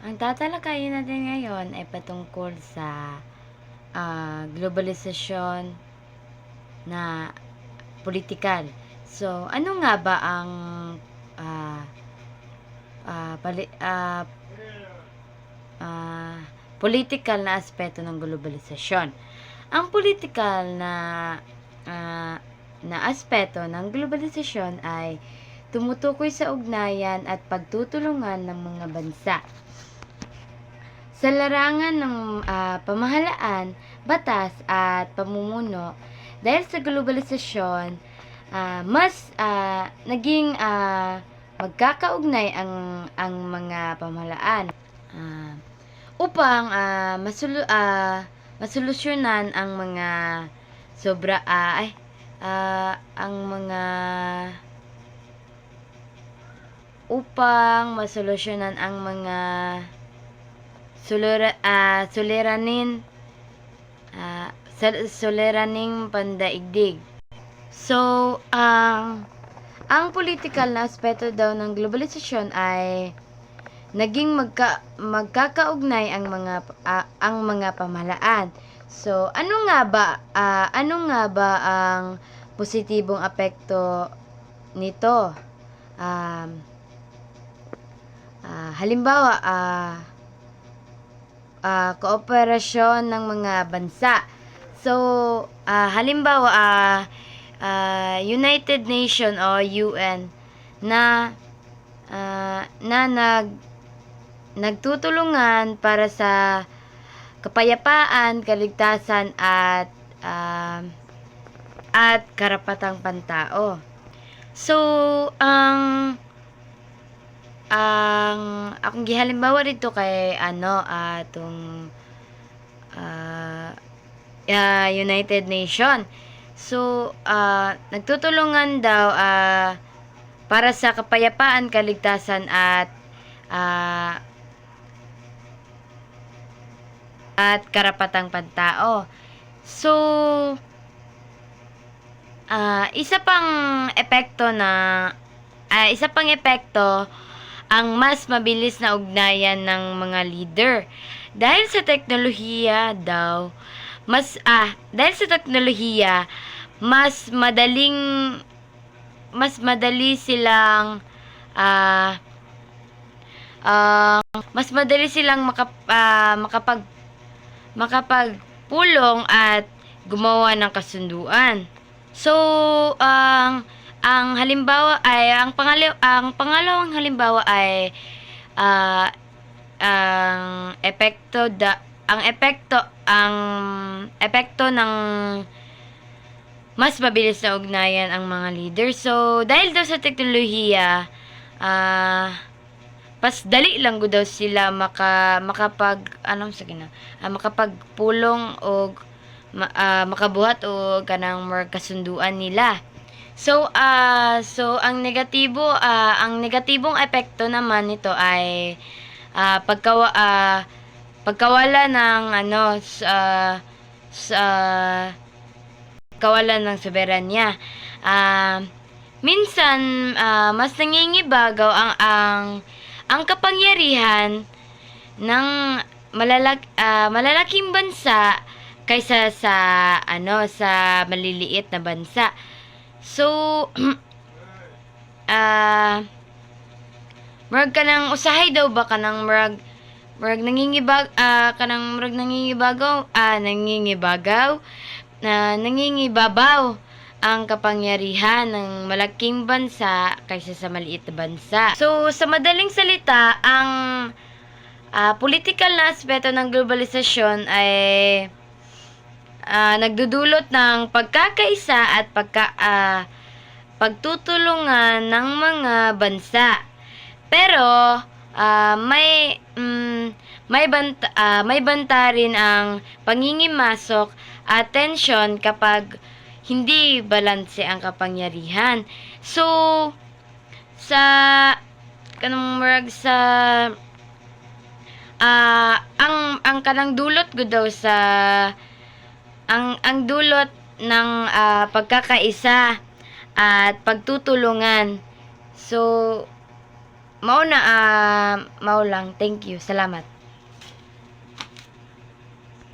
Ang tatalakayin natin ngayon ay patungkol sa globalisasyon na politikal. So, ano nga ba ang ah, ah, pali, ah, ah, political na aspeto ng globalisasyon? Ang political ah, na aspeto ng globalisasyon ay tumutukoy sa ugnayan at pagtutulungan ng mga bansa sa larangan ng pamahalaan, batas at pamumuno. Dahil sa globalisasyon, mas naging magkakaugnay ang mga pamahalaan upang masolusyonan ang mga sobra ang mga upang masolusyonan ang mga suliraning pandaigdig. So, ang political na aspeto daw ng globalisasyon ay naging magkakaugnay ang mga pamahalaan. So, ano nga ba ang positibong apekto nito? Halimbawa, kooperasyon ng mga bansa. So, halimbawa, United Nation o UN na nagtutulungan para sa kapayapaan, kaligtasan at karapatang pantao. So, akong gihalimbawa dito kay United Nation. So, nagtutulungan daw para sa kapayapaan, kaligtasan at karapatang pantao. So, isa pang epekto ang mas mabilis na ugnayan ng mga leader. Dahil sa teknolohiya daw, mas madali silang makapagpulong at gumawa ng kasunduan. So, ang pangalawang halimbawa ay ang epekto ng mas mabilis na ugnayan ang mga leader. So, dahil daw sa teknolohiya, pas dali lang daw sila makapagpulong o makabuhat o kanang kasunduan nila. So, ang negatibong epekto naman nito ay pagkawala ng soberanya. Minsan mas nangingibagaw ang kapangyarihan ng malalaking bansa kaysa sa maliliit na bansa. So, murag kanang usahay daw ba kanang murag nangingibabaw ang kapangyarihan ng malaking bansa kaysa sa maliit na bansa. So, sa madaling salita, ang political na aspeto ng globalisasyon ay nagdudulot ng pagkakaisa at pagtutulungan ng mga bansa. Pero may banta rin ang pangingimasok at tensyon kapag hindi balanse ang kapangyarihan. So, ang kanang dulot gud daw sa ang dulot ng pagkakaisa at pagtutulungan. So, mao na, mao lang. Thank you. Salamat.